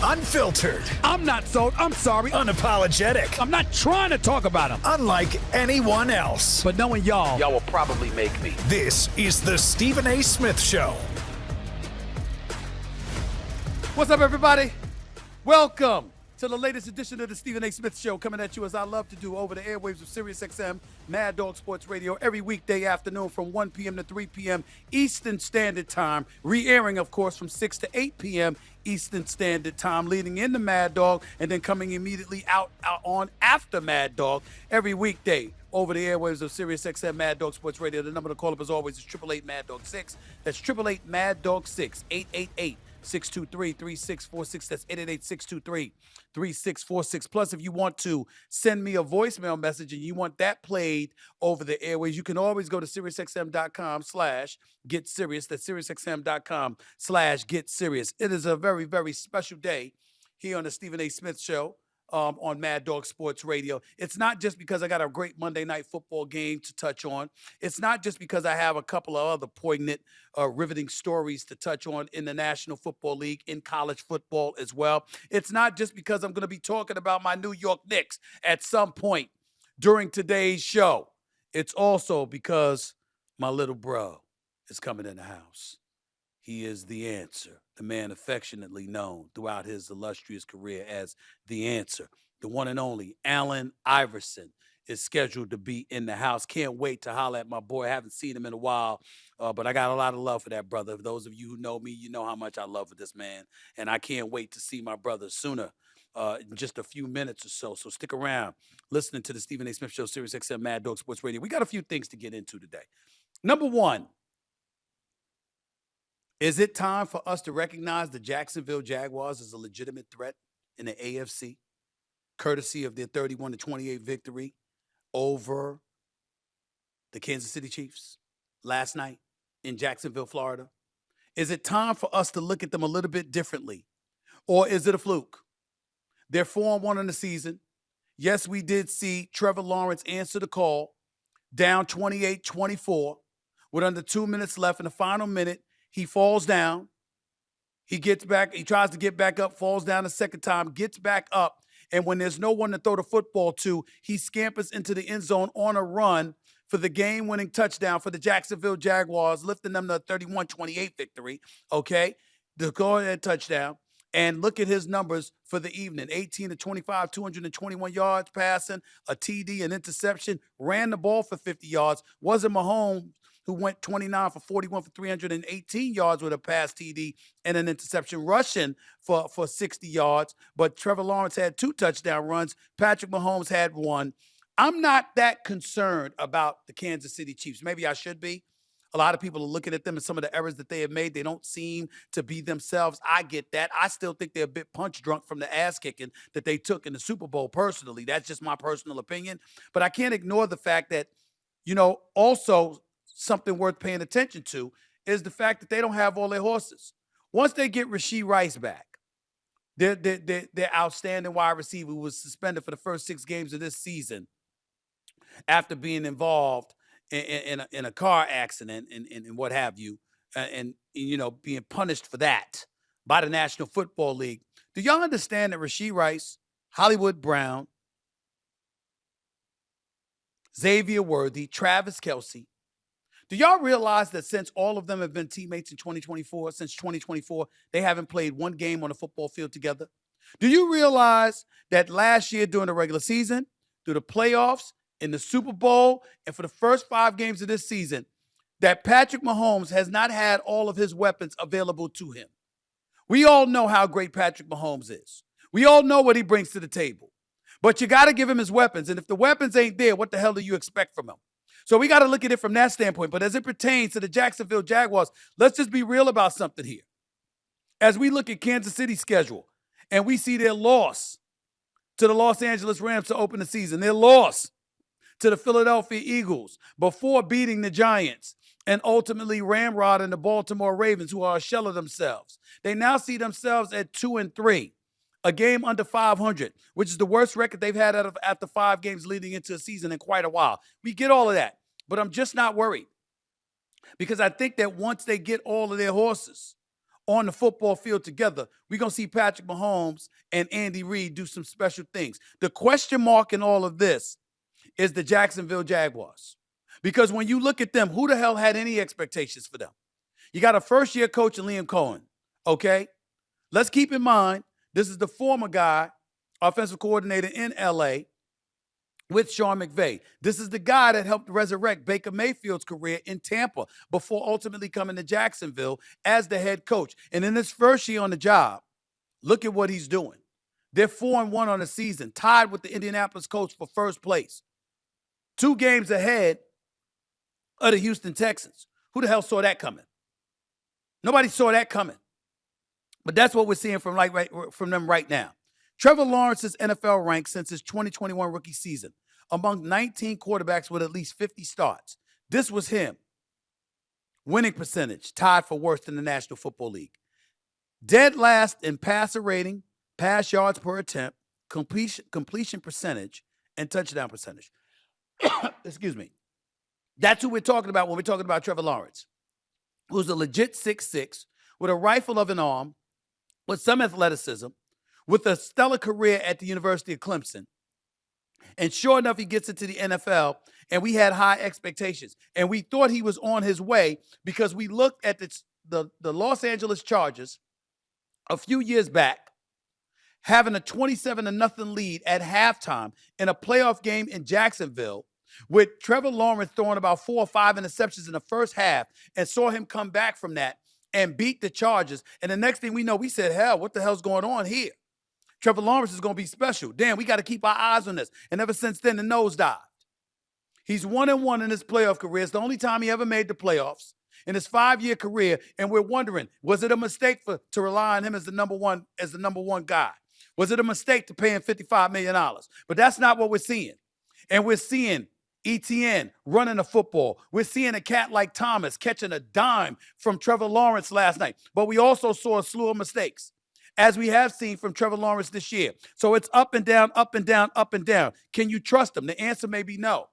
Unfiltered. I'm not sold. I'm sorry. Unapologetic. I'm not trying to talk about him. Unlike anyone else. But knowing y'all will probably make me. This is the Stephen A. Smith Show. What's up, everybody? Welcome to the latest edition of the Stephen A. Smith Show, coming at you as I love to do over the airwaves of SiriusXM, Mad Dog Sports Radio, every weekday afternoon from 1 p.m. to 3 p.m. Eastern Standard Time. Re-airing, of course, from 6 to 8 p.m. Eastern Standard Time, leading into Mad Dog, and then coming immediately out on after Mad Dog every weekday over the airwaves of SiriusXM, Mad Dog Sports Radio. The number to call up, as always, is 888 Mad Dog 6. That's 888 Mad Dog 6, 888-623-3646. That's 888-623-3646. Plus, if you want to send me a voicemail message and you want that played over the airways, you can always go to SiriusXM.com/GetSirius. That's SiriusXM.com/GetSirius. It is a very, very special day here on the Stephen A. Smith Show. On Mad Dog Sports Radio. It's not just because I got a great Monday night football game to touch on. It's not just because I have a couple of other poignant, riveting stories to touch on in the National Football League, in college football as well. It's not just because I'm going to be talking about my New York Knicks at some point during today's show. It's also because my little bro is coming in the house. He is the answer, the man affectionately known throughout his illustrious career as the answer. The one and only Allen Iverson is scheduled to be in the house. Can't wait to holler at my boy. I haven't seen him in a while, but I got a lot of love for that brother. Those of you who know me, you know how much I love for this man, and I can't wait to see my brother sooner. In just a few minutes or so. So stick around listening to the Stephen A. Smith Show, SiriusXM, Mad Dog Sports Radio. We got a few things to get into today. Number one, is it time for us to recognize the Jacksonville Jaguars as a legitimate threat in the AFC, courtesy of their 31-28 victory over the Kansas City Chiefs last night in Jacksonville, Florida? Is it time for us to look at them a little bit differently, or is it a fluke? They're 4-1 in the season. Yes, we did see Trevor Lawrence answer the call, down 28-24, with under 2 minutes left in the final minute. He falls down. He gets back. He tries to get back up, falls down a second time, gets back up. And when there's no one to throw the football to, he scampers into the end zone on a run for the game-winning touchdown for the Jacksonville Jaguars, lifting them to a 31-28 victory, okay? The go-ahead touchdown. And look at his numbers for the evening. 18-25, 221 yards passing, a TD, an interception, ran the ball for 50 yards. Wasn't Mahomes, who went 29 for 41 for 318 yards with a pass TD and an interception, rushing for 60 yards. But Trevor Lawrence had 2 touchdown runs. Patrick Mahomes had 1. I'm not that concerned about the Kansas City Chiefs. Maybe I should be. A lot of people are looking at them and some of the errors that they have made. They don't seem to be themselves. I get that. I still think they're a bit punch drunk from the ass kicking that they took in the Super Bowl personally. That's just my personal opinion. But I can't ignore the fact that, also something worth paying attention to is the fact that they don't have all their horses. Once they get Rashee Rice back, their outstanding wide receiver, who was suspended for the first 6 games of this season after being involved in a car accident and what have you, and being punished for that by the National Football League. Do y'all understand that Rashee Rice, Hollywood Brown, Xavier Worthy, Travis Kelce, do y'all realize that since all of them have been teammates in 2024, since 2024, they haven't played one game on the football field together? Do you realize that last year during the regular season, through the playoffs, in the Super Bowl, and for the first 5 games of this season, that Patrick Mahomes has not had all of his weapons available to him? We all know how great Patrick Mahomes is. We all know what he brings to the table. But you got to give him his weapons. And if the weapons ain't there, what the hell do you expect from him? So we got to look at it from that standpoint. But as it pertains to the Jacksonville Jaguars, let's just be real about something here. As we look at Kansas City's schedule and we see their loss to the Los Angeles Rams to open the season, their loss to the Philadelphia Eagles before beating the Giants and ultimately ramrodding the Baltimore Ravens, who are a shell of themselves. They now see themselves at 2-3, a game under 500, which is the worst record they've had after 5 games leading into a season in quite a while. We get all of that, but I'm just not worried because I think that once they get all of their horses, on the football field together, we're going to see Patrick Mahomes and Andy Reid do some special things. The question mark in all of this is the Jacksonville Jaguars. Because when you look at them, who the hell had any expectations for them? You got a first-year coach in Liam Cohen, okay? Let's keep in mind, this is the former guy, offensive coordinator in L.A., with Sean McVay. This is the guy that helped resurrect Baker Mayfield's career in Tampa before ultimately coming to Jacksonville as the head coach. And in his first year on the job, look at what he's doing. They're 4-1 on the season, tied with the Indianapolis Colts for first place. 2 games ahead of the Houston Texans. Who the hell saw that coming? Nobody saw that coming. But that's what we're seeing from them right now. Trevor Lawrence's NFL rank since his 2021 rookie season among 19 quarterbacks with at least 50 starts. This was him. Winning percentage, tied for worst in the National Football League. Dead last in passer rating, pass yards per attempt, completion percentage, and touchdown percentage. Excuse me. That's who we're talking about when we're talking about Trevor Lawrence, who's a legit 6'6", with a rifle of an arm, with some athleticism, with a stellar career at the University of Clemson. And sure enough, he gets into the NFL, and we had high expectations. And we thought he was on his way because we looked at the Los Angeles Chargers a few years back, having a 27-0 lead at halftime in a playoff game in Jacksonville, with Trevor Lawrence throwing about 4 or 5 interceptions in the first half, and saw him come back from that and beat the Chargers. And the next thing we know, we said, hell, what the hell's going on here? Trevor Lawrence is going to be special. Damn, we got to keep our eyes on this. And ever since then, the nose dived. He's 1-1 in his playoff career. It's the only time he ever made the playoffs in his 5-year career. And we're wondering, was it a mistake to rely on him as the number one guy? Was it a mistake to pay him $55 million? But that's not what we're seeing. And we're seeing ETN running the football. We're seeing a cat like Thomas catching a dime from Trevor Lawrence last night. But we also saw a slew of mistakes, as we have seen from Trevor Lawrence this year. So it's up and down, up and down, up and down. Can you trust him? The answer may be no.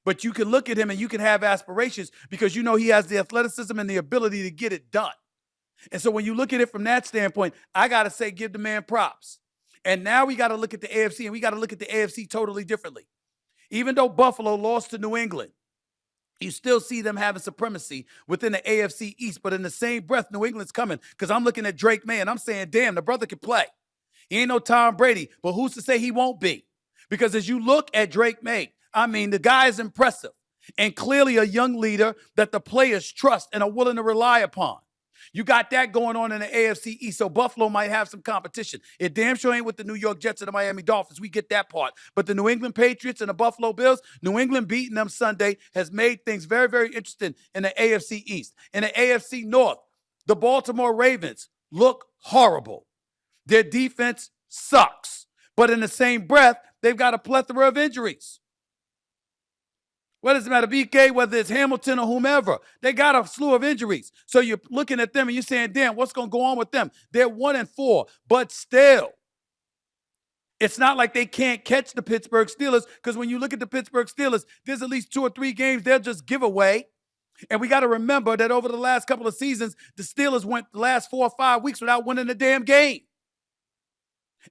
But you can look at him and you can have aspirations because you know he has the athleticism and the ability to get it done. And so when you look at it from that standpoint, I got to say, give the man props. And now we got to look at the AFC, and we got to look at the AFC totally differently. Even though Buffalo lost to New England, you still see them having supremacy within the AFC East. But in the same breath, New England's coming, because I'm looking at Drake May and I'm saying, damn, the brother can play. He ain't no Tom Brady, but who's to say he won't be? Because as you look at Drake May, I mean, the guy is impressive and clearly a young leader that the players trust and are willing to rely upon. You got that going on in the AFC East, so Buffalo might have some competition. It damn sure ain't with the New York Jets and the Miami Dolphins. We get that part. But the New England Patriots and the Buffalo Bills, New England beating them Sunday has made things very, very interesting in the AFC East. In the AFC North, the Baltimore Ravens look horrible. Their defense sucks. But in the same breath, they've got a plethora of injuries. What does it matter, BK, whether it's Hamilton or whomever? They got a slew of injuries. So you're looking at them and you're saying, damn, what's going to go on with them? They're 1-4, but still, it's not like they can't catch the Pittsburgh Steelers, because when you look at the Pittsburgh Steelers, there's at least 2 or 3 games they'll just give away. And we got to remember that over the last couple of seasons, the Steelers went the last 4 or 5 weeks without winning a damn game.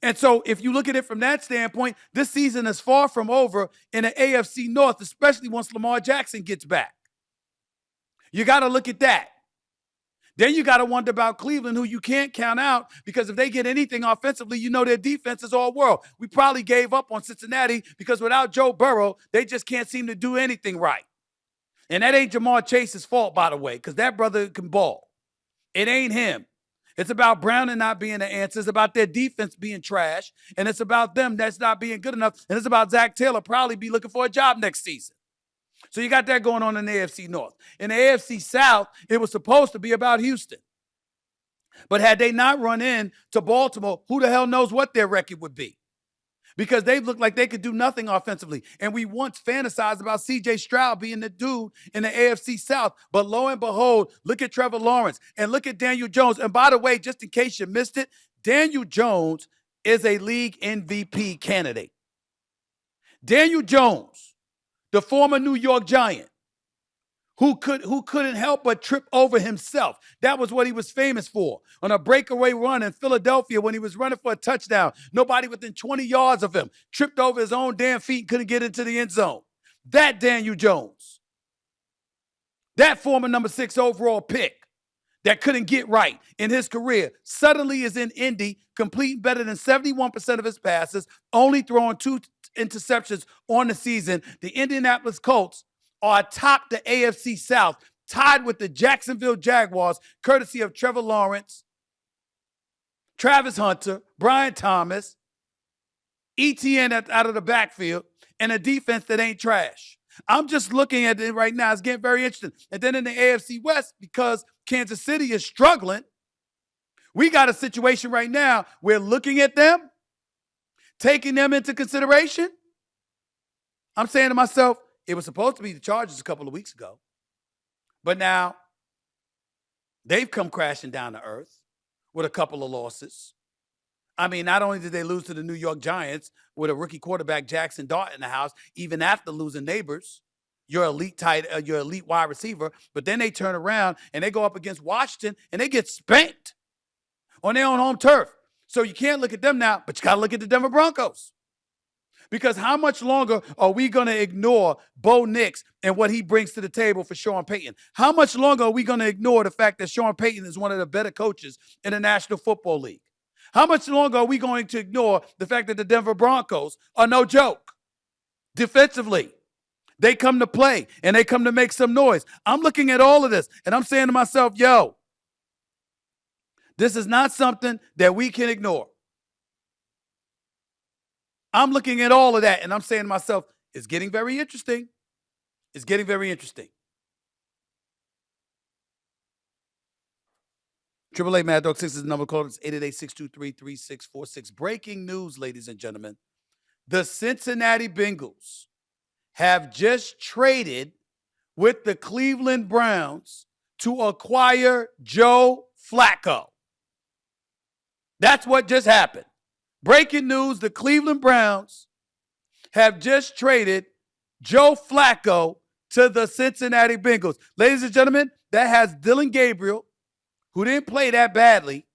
And so if you look at it from that standpoint, this season is far from over in the AFC North, especially once Lamar Jackson gets back. You got to look at that. Then you got to wonder about Cleveland, who you can't count out, because if they get anything offensively, you know their defense is all world. We probably gave up on Cincinnati because without Joe Burrow, they just can't seem to do anything right. And that ain't Jamar Chase's fault, by the way, because that brother can ball. It ain't him. It's about Browning not being the answer. It's about their defense being trash. And it's about them that's not being good enough. And it's about Zach Taylor probably be looking for a job next season. So you got that going on in the AFC North. In the AFC South, it was supposed to be about Houston. But had they not run in to Baltimore, who the hell knows what their record would be? Because they looked like they could do nothing offensively. And we once fantasized about C.J. Stroud being the dude in the AFC South. But lo and behold, look at Trevor Lawrence and look at Daniel Jones. And by the way, just in case you missed it, Daniel Jones is a league MVP candidate. Daniel Jones, the former New York Giant, who couldn't help but trip over himself. That was what he was famous for. On a breakaway run in Philadelphia when he was running for a touchdown, nobody within 20 yards of him tripped over his own damn feet and couldn't get into the end zone. That Daniel Jones, that former number 6 overall pick that couldn't get right in his career, suddenly is in Indy, completing better than 71% of his passes, only throwing 2 interceptions on the season. The Indianapolis Colts are atop the AFC South, tied with the Jacksonville Jaguars, courtesy of Trevor Lawrence, Travis Hunter, Brian Thomas, ETN out of the backfield, and a defense that ain't trash. I'm just looking at it right now. It's getting very interesting. And then in the AFC West, because Kansas City is struggling, we got a situation right now where looking at them, taking them into consideration, I'm saying to myself, it was supposed to be the Chargers a couple of weeks ago. But now they've come crashing down to earth with a couple of losses. I mean, not only did they lose to the New York Giants with a rookie quarterback, Jackson Dart, in the house, even after losing Neighbors, your elite wide receiver, but then they turn around and they go up against Washington and they get spanked on their own home turf. So you can't look at them now, but you got to look at the Denver Broncos. Because how much longer are we going to ignore Bo Nix and what he brings to the table for Sean Payton? How much longer are we going to ignore the fact that Sean Payton is one of the better coaches in the National Football League? How much longer are we going to ignore the fact that the Denver Broncos are no joke? Defensively, they come to play and they come to make some noise. I'm looking at all of this and I'm saying to myself, yo, this is not something that we can ignore. I'm looking at all of that and I'm saying to myself, it's getting very interesting. It's getting very interesting. 888 Mad Dog 6 is the number. Call us 888-623-3646. Breaking news, ladies and gentlemen. The Cincinnati Bengals have just traded with the Cleveland Browns to acquire Joe Flacco. That's what just happened. Breaking news, the Cleveland Browns have just traded Joe Flacco to the Cincinnati Bengals. Ladies and gentlemen, that has Dylan Gabriel, who didn't play that badly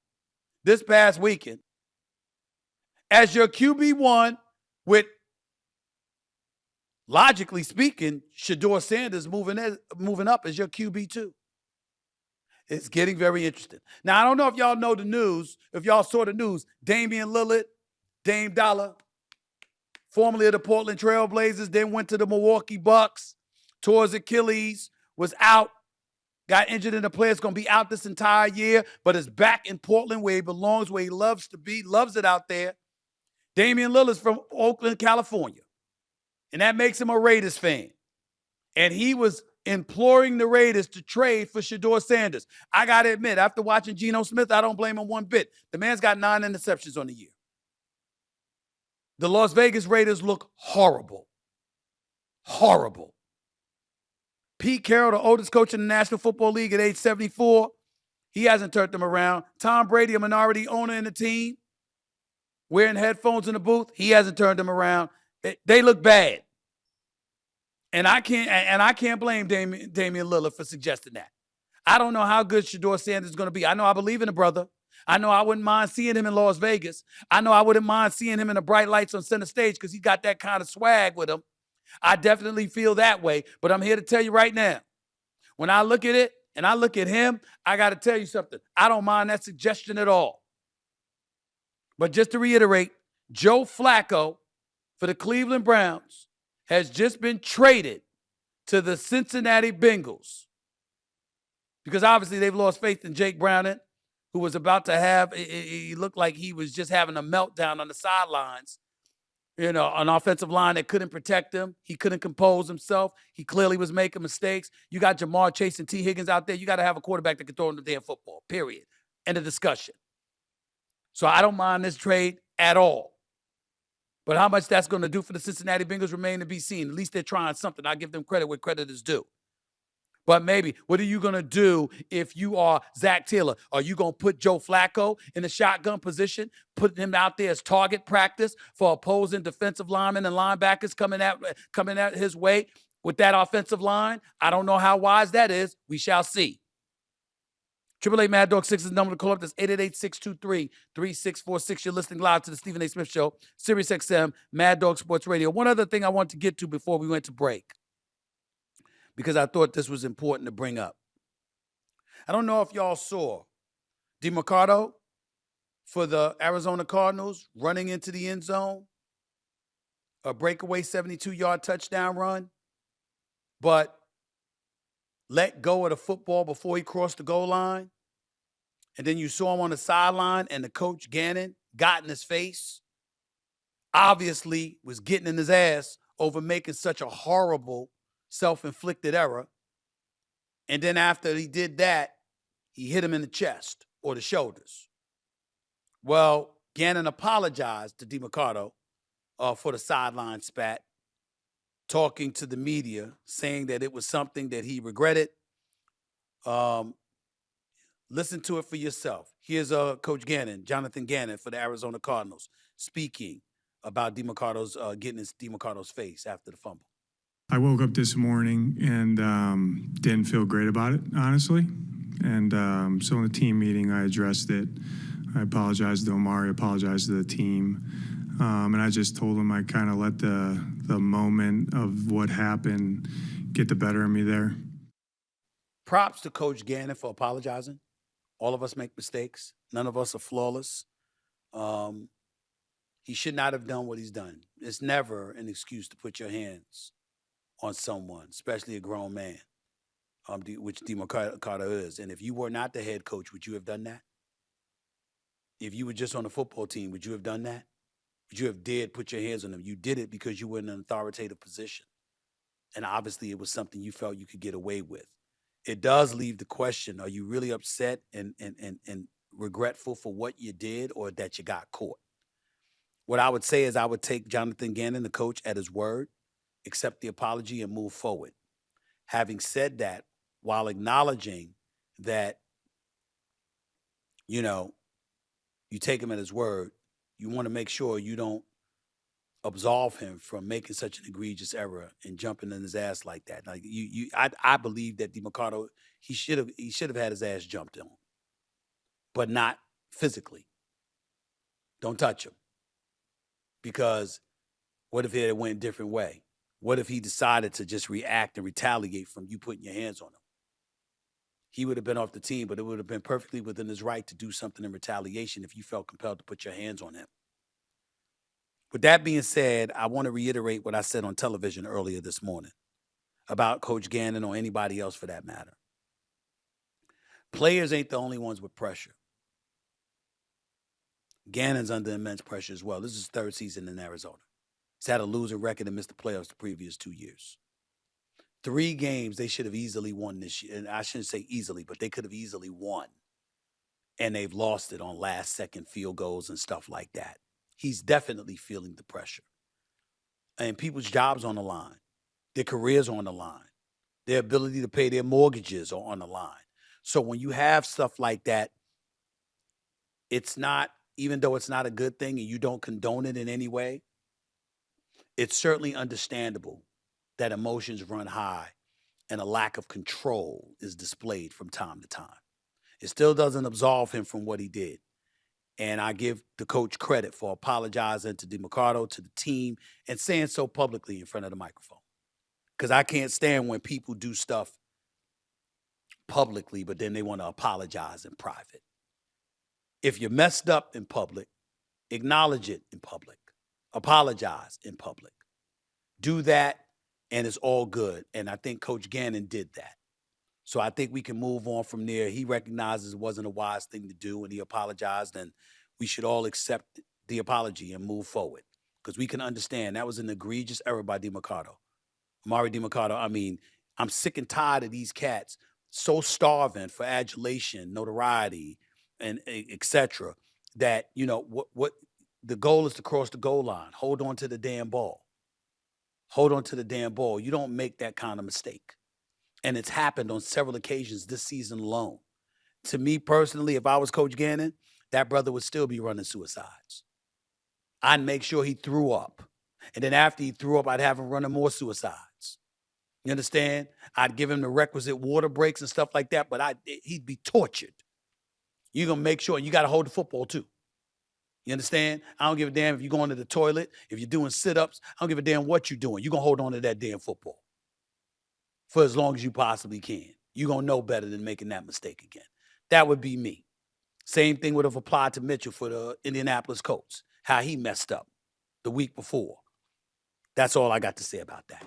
this past weekend, as your QB1 with, logically speaking, Shedeur Sanders moving up as your QB2. It's getting very interesting. Now, I don't know if y'all know the news, if y'all saw the news. Damian Lillard, Dame Dollar, formerly of the Portland Trail Blazers, then went to the Milwaukee Bucks, tore his Achilles, was out, got injured in the play. It's going to be out this entire year, but is back in Portland where he belongs, where he loves to be, loves it out there. Damian Lillard's from Oakland, California, and that makes him a Raiders fan. And he was imploring the Raiders to trade for Shedeur Sanders. I got to admit, after watching Geno Smith, I don't blame him one bit. The man's got 9 interceptions on the year. The Las Vegas Raiders look horrible. Horrible. Pete Carroll, the oldest coach in the National Football League at age 74, he hasn't turned them around. Tom Brady, a minority owner in the team, wearing headphones in the booth, he hasn't turned them around. They look bad. And I can't blame Damian Lillard for suggesting that. I don't know how good Shedeur Sanders is going to be. I know I believe in the brother. I know I wouldn't mind seeing him in Las Vegas. I know I wouldn't mind seeing him in the bright lights on center stage because he got that kind of swag with him. I definitely feel that way. But I'm here to tell you right now, when I look at it and I look at him, I got to tell you something. I don't mind that suggestion at all. But just to reiterate, Joe Flacco for the Cleveland Browns has just been traded to the Cincinnati Bengals because obviously they've lost faith in Jake Browning, who was about to have, he looked like he was just having a meltdown on the sidelines. You know, an offensive line that couldn't protect him. He couldn't compose himself. He clearly was making mistakes. You got Jamar Chase and T. Higgins out there. You got to have a quarterback that can throw in the damn football, period. End of discussion. So I don't mind this trade at all. But how much that's going to do for the Cincinnati Bengals remain to be seen. At least they're trying something. I give them credit where credit is due. But maybe, what are you going to do if you are Zach Taylor? Are you going to put Joe Flacco in the shotgun position, put him out there as target practice for opposing defensive linemen and linebackers coming at his way, with that offensive line. I don't know how wise that is. We shall see. 888 Mad Dog 6 is the number to call up. That's 888-623-3646. You're listening live to the Stephen A. Smith Show, Sirius XM, Mad Dog Sports Radio. One other thing I want to get to before we went to break, because I thought this was important to bring up. I don't know if y'all saw DeMarcado for the Arizona Cardinals running into the end zone, a breakaway 72-yard touchdown run, but let go of the football before he crossed the goal line. And then you saw him on the sideline, and the coach, Gannon, got in his face. Obviously was getting in his ass over making such a horrible self-inflicted error. And then after he did that, he hit him in the chest or the shoulders. Well, Gannon apologized to DeMarcado for the sideline spat, talking to the media, saying that it was something that he regretted. Listen to it for yourself. Here's Coach Gannon, Jonathan Gannon for the Arizona Cardinals, speaking about DeMarcado's getting in DeMarcado's face after the fumble. I woke up this morning and didn't feel great about it, honestly. And so in the team meeting, I addressed it. I apologized to Omari, apologized to the team. And I just told him I kind of let the moment of what happened get the better of me there. Props to Coach Gannon for apologizing. All of us make mistakes. None of us are flawless. He should not have done what he's done. It's never an excuse to put your hands on someone, especially a grown man, which DeMarcado is. And if you were not the head coach, would you have done that? If you were just on the football team, would you have done that? Would you have dared put your hands on them? You did it because you were in an authoritative position. And obviously it was something you felt you could get away with. It does leave the question, are you really upset and regretful for what you did or that you got caught? What I would say is I would take Jonathan Gannon, the coach, at his word, accept the apology, and move forward. Having said that, while acknowledging that, you take him at his word, you want to make sure you don't absolve him from making such an egregious error and jumping in his ass like that. Like I believe that DeMarcado, he should have had his ass jumped on, but not physically. Don't touch him, because what if it went a different way? What if he decided to just react and retaliate from you putting your hands on him? He would have been off the team, but it would have been perfectly within his right to do something in retaliation if you felt compelled to put your hands on him. With that being said, I want to reiterate what I said on television earlier this morning about Coach Gannon or anybody else for that matter. Players ain't the only ones with pressure. Gannon's under immense pressure as well. This is his third season in Arizona. He's had a losing record and missed the playoffs the previous 2 years. 3 games they should have easily won this year. And I shouldn't say easily, but they could have easily won. And they've lost it on last-second field goals and stuff like that. He's definitely feeling the pressure. And people's jobs on the line. Their careers are on the line. Their ability to pay their mortgages are on the line. So when you have stuff like that, it's not, even though it's not a good thing and you don't condone it in any way, it's certainly understandable that emotions run high and a lack of control is displayed from time to time. It still doesn't absolve him from what he did. And I give the coach credit for apologizing to DeMarcado, to the team, and saying so publicly in front of the microphone. Because I can't stand when people do stuff publicly, but then they want to apologize in private. If you're messed up in public, acknowledge it in public. Apologize in public. Do that, and it's all good. And I think Coach Gannon did that. So I think we can move on from there. He recognizes it wasn't a wise thing to do, and he apologized, and we should all accept the apology and move forward, because we can understand that was an egregious error by DeMarcado. Amari DeMarcado, I mean, I'm sick and tired of these cats so starving for adulation, notoriety, and et cetera, that, what the goal is to cross the goal line. Hold on to the damn ball. Hold on to the damn ball. You don't make that kind of mistake. And it's happened on several occasions this season alone. To me personally, if I was Coach Gannon, that brother would still be running suicides. I'd make sure he threw up. And then after he threw up, I'd have him running more suicides. You understand? I'd give him the requisite water breaks and stuff like that, but he'd be tortured. You're going to make sure, you got to hold the football too. You understand? I don't give a damn if you're going to the toilet, if you're doing sit-ups. I don't give a damn what you're doing. You're going to hold on to that damn football for as long as you possibly can. You're going to know better than making that mistake again. That would be me. Same thing would have applied to Mitchell for the Indianapolis Colts, how he messed up the week before. That's all I got to say about that.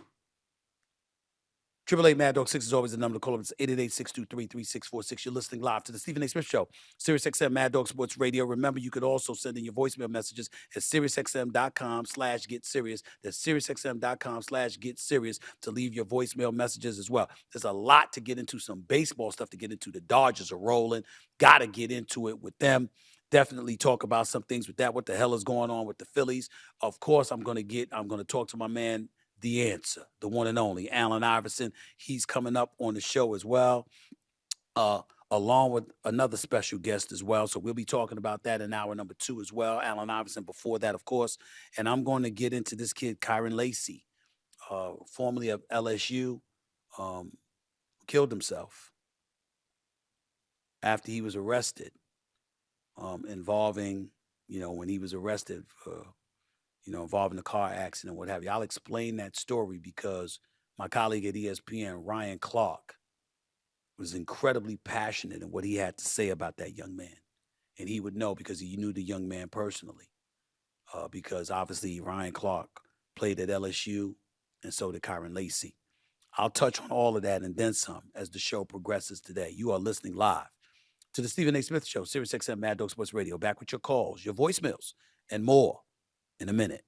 888 Mad Dog 6 is always the number to call up. It's 888-623-3646. You're listening live to the Stephen A. Smith Show, SiriusXM Mad Dog Sports Radio. Remember, you could also send in your voicemail messages at SiriusXM.com/GetSerious. That's SiriusXM.com/GetSerious to leave your voicemail messages as well. There's a lot to get into, some baseball stuff to get into. The Dodgers are rolling. Got to get into it with them. Definitely talk about some things with that. What the hell is going on with the Phillies? Of course, I'm going to talk to my man, The Answer, the one and only Allen Iverson. He's coming up on the show as well, along with another special guest as well. So we'll be talking about that in hour number 2 as well. Allen Iverson before that, of course. And I'm going to get into this kid, Kyron Lacey, formerly of LSU, killed himself after he was arrested, involving, when he was arrested involving the car accident, what have you. I'll explain that story because my colleague at ESPN, Ryan Clark, was incredibly passionate in what he had to say about that young man. And he would know because he knew the young man personally. Because obviously Ryan Clark played at LSU and so did Kyron Lacey. I'll touch on all of that and then some as the show progresses today. You are listening live to the Stephen A. Smith Show, SiriusXM Mad Dog Sports Radio. Back with your calls, your voicemails, and more in a minute.